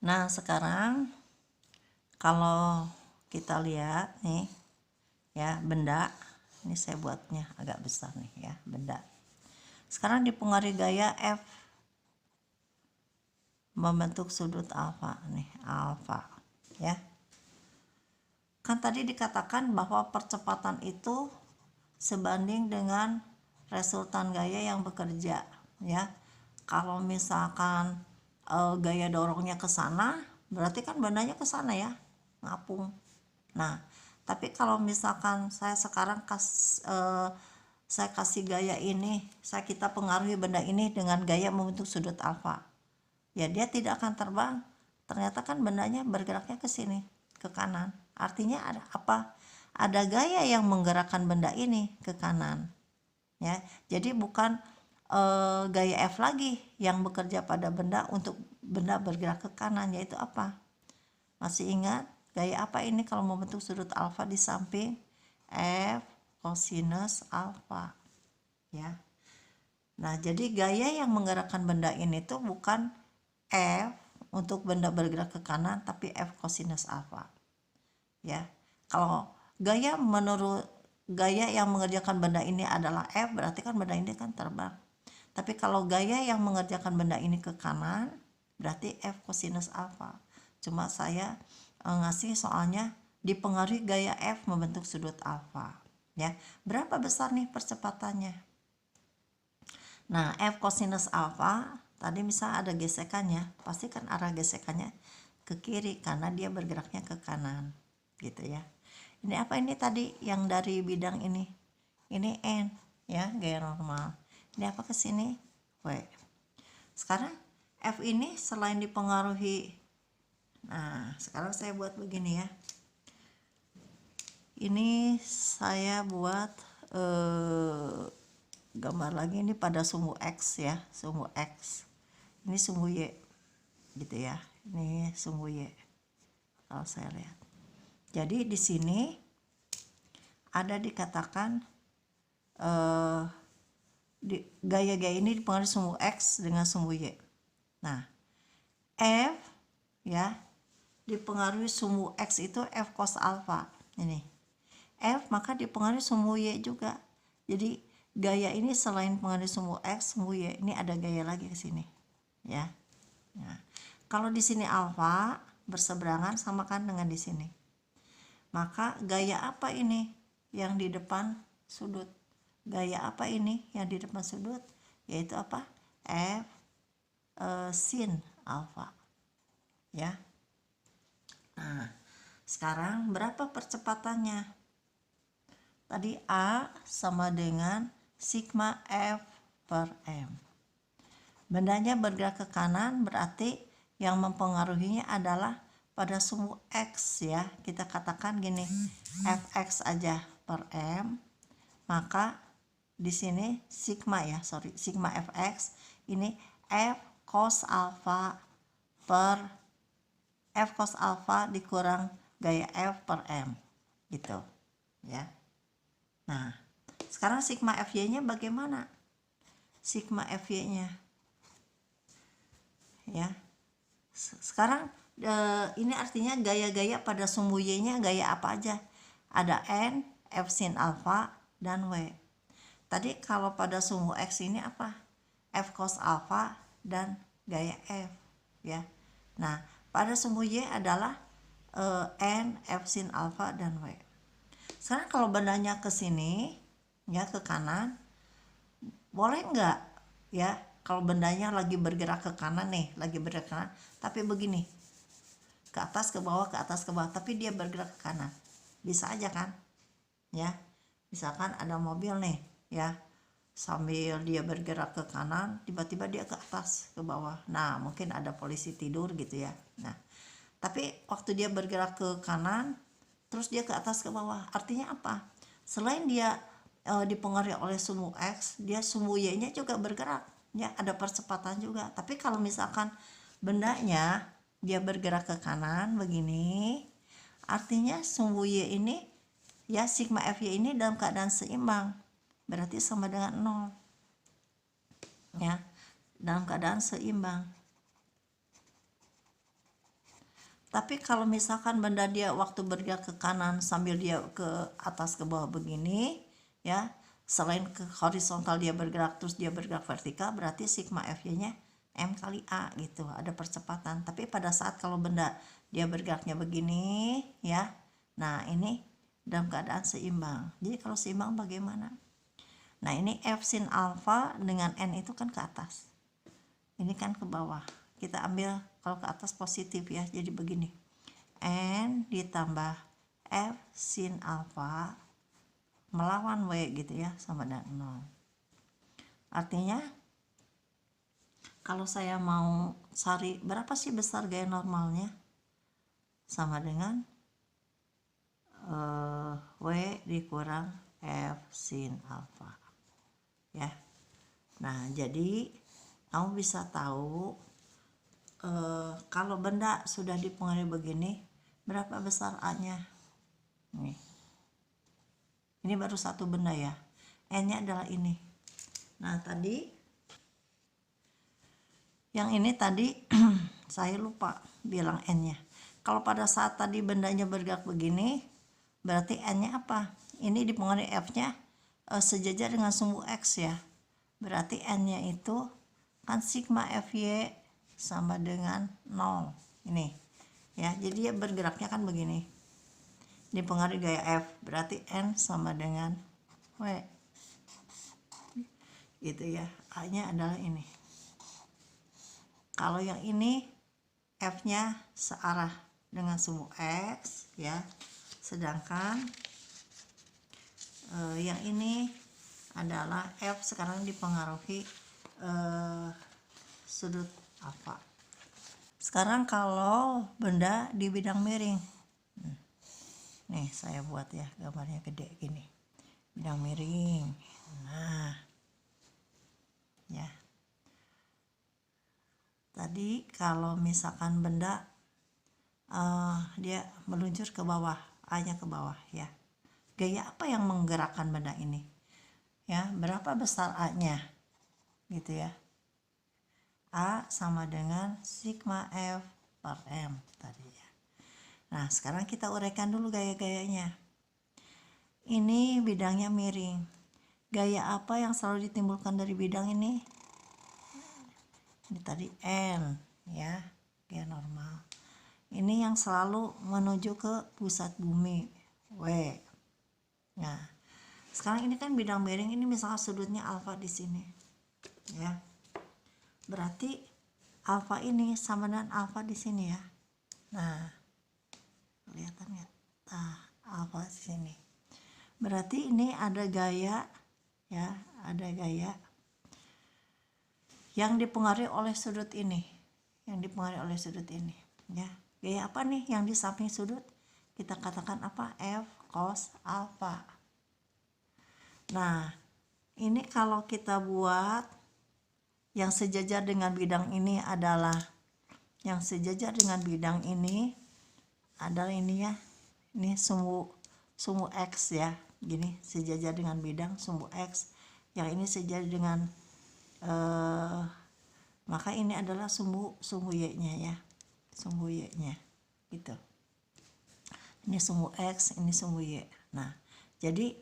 Nah, sekarang kalau kita lihat nih ya, benda ini saya buatnya agak besar nih ya, benda. Sekarang dipengaruhi gaya F membentuk sudut alfa nih, alfa ya. Kan tadi dikatakan bahwa percepatan itu sebanding dengan resultan gaya yang bekerja ya. Kalau misalkan gaya dorongnya ke sana, berarti kan bendanya ke sana ya, ngapung. Nah, tapi kalau misalkan saya sekarang saya kasih gaya ini, kita pengaruhi benda ini dengan gaya membentuk sudut alfa, ya dia tidak akan terbang. Ternyata kan bendanya bergeraknya ke sini, ke kanan. Artinya ada apa? Ada gaya yang menggerakkan benda ini ke kanan ya. Jadi bukan gaya F lagi yang bekerja pada benda untuk benda bergerak ke kanan, yaitu apa? Masih ingat gaya apa ini kalau membentuk sudut alfa di samping? F cosinus alfa ya. Nah, jadi gaya yang menggerakkan benda ini tuh bukan F untuk benda bergerak ke kanan, tapi F cosinus alfa ya. Kalau gaya menurut gaya yang mengerjakan benda ini adalah F, berarti kan benda ini kan terbang. Tapi kalau gaya yang mengerjakan benda ini ke kanan, berarti F cosinus alfa. Cuma saya ngasih soalnya dipengaruhi gaya F membentuk sudut alfa ya. Berapa besar nih percepatannya? Nah, F cosinus alfa tadi misal ada gesekannya, pasti kan arah gesekannya ke kiri karena dia bergeraknya ke kanan gitu ya. Ini apa ini tadi yang dari bidang ini? Ini N ya, gaya normal. Ini apa ke sini? W. Sekarang F ini selain dipengaruhi, nah sekarang saya buat begini ya. Ini saya buat gambar lagi ini pada sumbu X ya, sumbu X. Ini sumbu Y gitu ya. Ini sumbu Y. Kalau saya lihat. Jadi di sini ada dikatakan gaya-gaya ini dipengaruhi sumbu X dengan sumbu Y. Nah, F ya dipengaruhi sumbu X itu F cos alpha ini. F maka dipengaruhi sumbu Y juga. Jadi gaya ini selain pengaruhi sumbu X, sumbu Y, ini ada gaya lagi ke sini ya. Nah, kalau di sini alpha berseberangan sama kan dengan di sini. Maka gaya apa ini yang di depan sudut? Gaya apa ini yang di depan sudut? Yaitu apa? F sin alpha ya. Nah, sekarang berapa percepatannya? Tadi A sama dengan sigma F per M. Bendanya bergerak ke kanan, berarti yang mempengaruhinya adalah pada sumbu X ya. Kita katakan gini, Fx aja per M. Maka di sini sigma ya, sigma Fx ini F cos alpha per F cos alpha dikurang gaya F per M gitu ya. Nah, sekarang sigma Fy-nya bagaimana? Sigma Fy-nya ya. Sekarang ini artinya gaya-gaya pada sumbu Y-nya gaya apa aja? Ada N, F sin alpha, dan W. Tadi kalau pada sumbu X ini apa? F cos alpha dan gaya F ya. Nah, pada sumbu Y adalah N, F sin alpha, dan W. Sekarang kalau bendanya ke sini ya, ke kanan, boleh nggak ya kalau bendanya lagi bergerak ke kanan nih, lagi bergerak ke kanan, tapi begini, ke atas ke bawah, ke atas ke bawah, tapi dia bergerak ke kanan, bisa aja kan ya. Misalkan ada mobil nih ya, sambil dia bergerak ke kanan, tiba-tiba dia ke atas ke bawah, nah mungkin ada polisi tidur gitu ya. Nah, tapi waktu dia bergerak ke kanan terus dia ke atas ke bawah, artinya apa? Selain dia dipengaruhi oleh sumbu X, dia sumbu Y-nya juga bergerak ya, ada percepatan juga. Tapi kalau misalkan bendanya dia bergerak ke kanan begini, artinya sumbu Y ini ya, sigma Fy ini dalam keadaan seimbang, berarti sama dengan 0 ya, dalam keadaan seimbang. Tapi kalau misalkan benda dia waktu bergerak ke kanan sambil dia ke atas ke bawah begini, ya, selain ke horizontal dia bergerak terus dia bergerak vertikal, berarti sigma Fy-nya M kali A gitu, ada percepatan. Tapi pada saat kalau benda dia bergeraknya begini, ya, nah ini dalam keadaan seimbang. Jadi kalau seimbang bagaimana? Nah ini F sin alfa dengan N itu kan ke atas, ini kan ke bawah. Kita ambil kalau ke atas positif ya, jadi begini, N ditambah F sin alfa melawan W gitu ya, sama dengan 0. Artinya kalau saya mau cari berapa sih besar gaya normalnya, sama dengan W dikurang F sin alfa ya. Nah jadi kamu bisa tahu kalau benda sudah dipengaruhi begini, berapa besar A-nya? Nih. Ini baru satu benda ya. N-nya adalah ini. Nah, tadi yang ini tadi saya lupa bilang N-nya. Kalau pada saat tadi bendanya bergerak begini, berarti N-nya apa? Ini dipengaruhi F-nya sejajar dengan sumbu X ya. Berarti N-nya itu kan sigma Fy sama dengan 0 ini ya, jadi dia bergeraknya kan begini, dipengaruhi gaya F, berarti N sama dengan W gitu ya. A nya adalah ini. Kalau yang ini F nya searah dengan sumbu X ya, sedangkan yang ini adalah F sekarang dipengaruhi sudut alfa. Sekarang kalau benda di bidang miring, nih saya buat ya gambarnya gede gini, bidang miring. Nah ya, tadi kalau misalkan benda dia meluncur ke bawah, A-nya ke bawah ya, gaya apa yang menggerakkan benda ini ya, berapa besar A-nya gitu ya. A sama dengan sigma F per M tadi ya. Nah sekarang kita uraikan dulu gaya-gayanya. Ini bidangnya miring, gaya apa yang selalu ditimbulkan dari bidang ini? Ini tadi N ya, gaya normal. Ini yang selalu menuju ke pusat bumi, W. Nah sekarang ini kan bidang miring, ini misalnya sudutnya alfa di sini ya, berarti alfa ini sama dengan alfa di sini ya. Nah kelihatan nggak? Nah alfa di sini, berarti ini ada gaya ya, ada gaya yang dipengaruhi oleh sudut ini, yang dipengaruhi oleh sudut ini ya. Gaya apa nih yang di samping sudut? Kita katakan apa? F cos alfa. Nah ini kalau kita buat yang sejajar dengan bidang ini adalah, yang sejajar dengan bidang ini adalah ini ya, ini sumbu X ya, gini sejajar dengan bidang sumbu X, yang ini sejajar dengan maka ini adalah sumbu Y nya ya, sumbu Y nya gitu. Ini sumbu X, ini sumbu Y. Nah jadi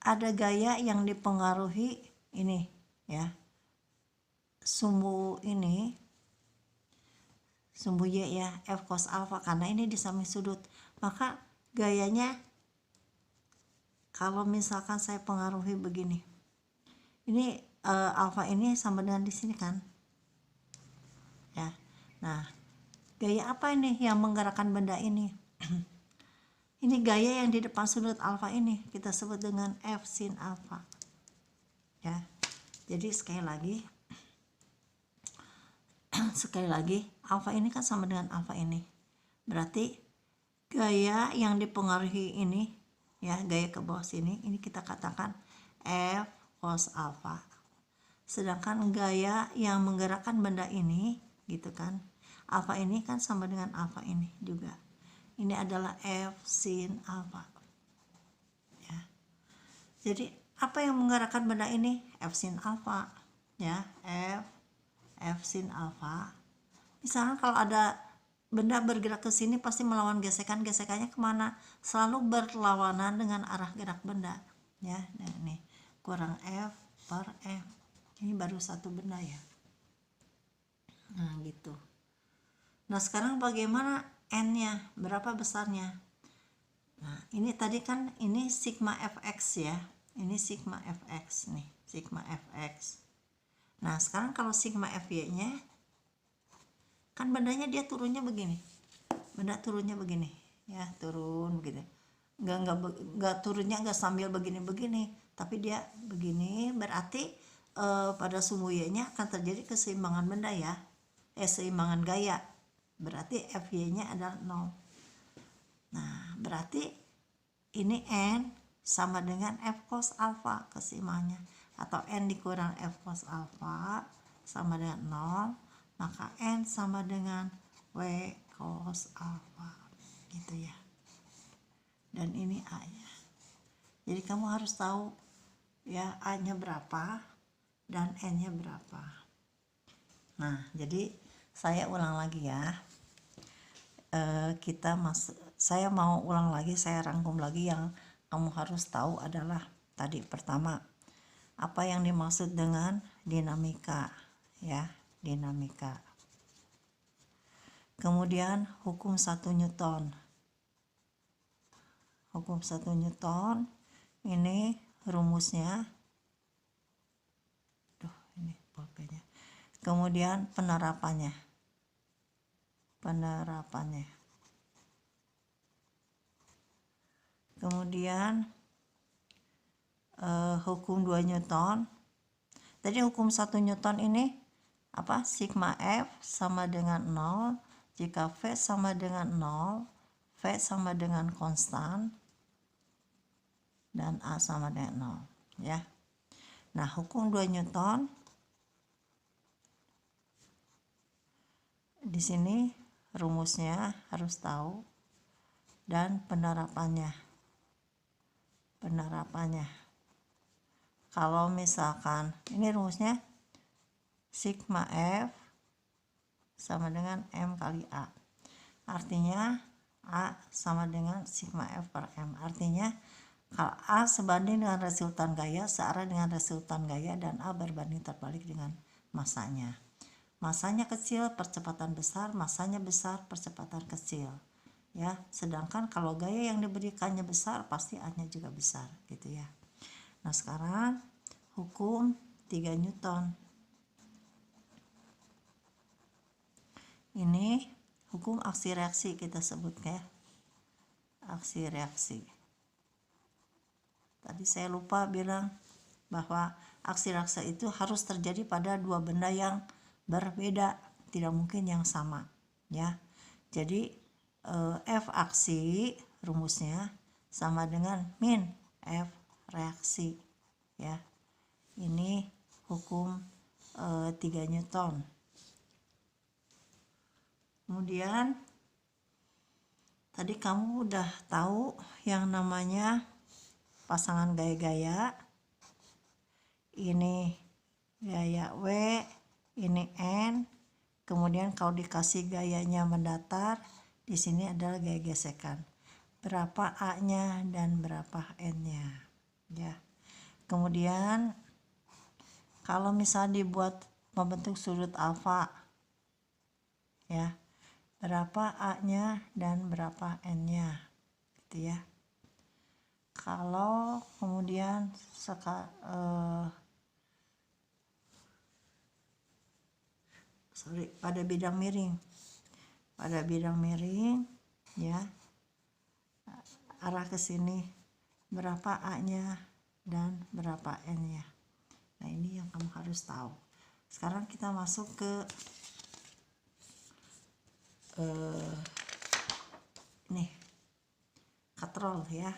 ada gaya yang dipengaruhi ini ya, sumbu ini, sumbu Y ya, F cos alfa, karena ini di samping sudut, maka gayanya kalau misalkan saya pengaruhi begini, ini alfa ini sama dengan di sini kan ya. Nah gaya apa ini yang menggerakkan benda ini? Ini gaya yang di depan sudut alfa ini kita sebut dengan F sin alfa ya. Jadi sekali lagi alfa ini kan sama dengan alfa ini, berarti gaya yang dipengaruhi ini ya, gaya ke bawah sini, ini kita katakan F cos alfa, sedangkan gaya yang menggerakkan benda ini gitu kan, alfa ini kan sama dengan alfa ini juga, ini adalah F sin alfa ya. Jadi apa yang menggerakkan benda ini? F sin alfa ya, F sin alfa. Misalnya kalau ada benda bergerak ke sini pasti melawan gesekan. Gesekannya kemana? Selalu berlawanan dengan arah gerak benda, ya. Nah, nih kurang F per M, ini baru satu benda ya. Nah gitu. Nah sekarang bagaimana N-nya, berapa besarnya? Nah ini tadi kan ini sigma fx ya, ini sigma fx nih, sigma fx. Nah sekarang kalau sigma fy-nya, kan bendanya dia turunnya begini, benda turunnya begini ya, turun gitu. Nggak turunnya nggak sambil begini-begini, tapi dia begini, berarti pada sumbu y-nya akan terjadi keseimbangan benda ya, seimbangan gaya, berarti fy-nya adalah 0. Nah berarti ini N sama dengan F cos alpha keseimbangannya, atau N dikurang F cos alpha sama dengan 0, maka N sama dengan W cos alpha gitu ya. Dan ini A nya, jadi kamu harus tahu ya A nya berapa dan N nya berapa. Nah jadi saya ulang lagi ya, saya mau ulang lagi, saya rangkum lagi. Yang kamu harus tahu adalah tadi pertama, apa yang dimaksud dengan dinamika ya, dinamika. Kemudian hukum 1 Newton. Hukum 1 Newton ini rumusnya. Ini pulpennya. Kemudian penerapannya. Kemudian hukum 2 Newton. Tadi hukum 1 Newton ini apa? Sigma F sama dengan 0 jika V sama dengan 0, V sama dengan konstan, dan A sama dengan 0 ya. Nah hukum 2 Newton di sini rumusnya harus tahu, dan penerapannya. Kalau misalkan ini rumusnya sigma F sama dengan M kali A, artinya A sama dengan sigma F per M, artinya kalau A sebanding dengan resultan gaya, searah dengan resultan gaya, dan A berbanding terbalik dengan masanya. Masanya kecil, percepatan besar, masanya besar, percepatan kecil ya. Sedangkan kalau gaya yang diberikannya besar, pasti A-nya juga besar gitu ya. Nah sekarang hukum 3 Newton. Ini hukum aksi reaksi kita sebut ya, aksi reaksi. Tadi saya lupa bilang bahwa aksi reaksi itu harus terjadi pada dua benda yang berbeda, tidak mungkin yang sama ya. Jadi F aksi rumusnya sama dengan min F reaksi ya. Ini hukum 3 Newton. Kemudian tadi kamu udah tahu yang namanya pasangan gaya-gaya. Ini gaya W, ini N. Kemudian kalau dikasih gayanya mendatar, di sini adalah gaya gesekan. Berapa A-nya dan berapa N-nya ya. Kemudian kalau misalnya dibuat membentuk sudut alfa ya, berapa A-nya dan berapa N-nya gitu ya. Kalau kemudian pada bidang miring ya, arah ke sini, berapa A-nya dan berapa N-nya. Nah ini yang kamu harus tahu. Sekarang kita masuk ke nih katrol ya.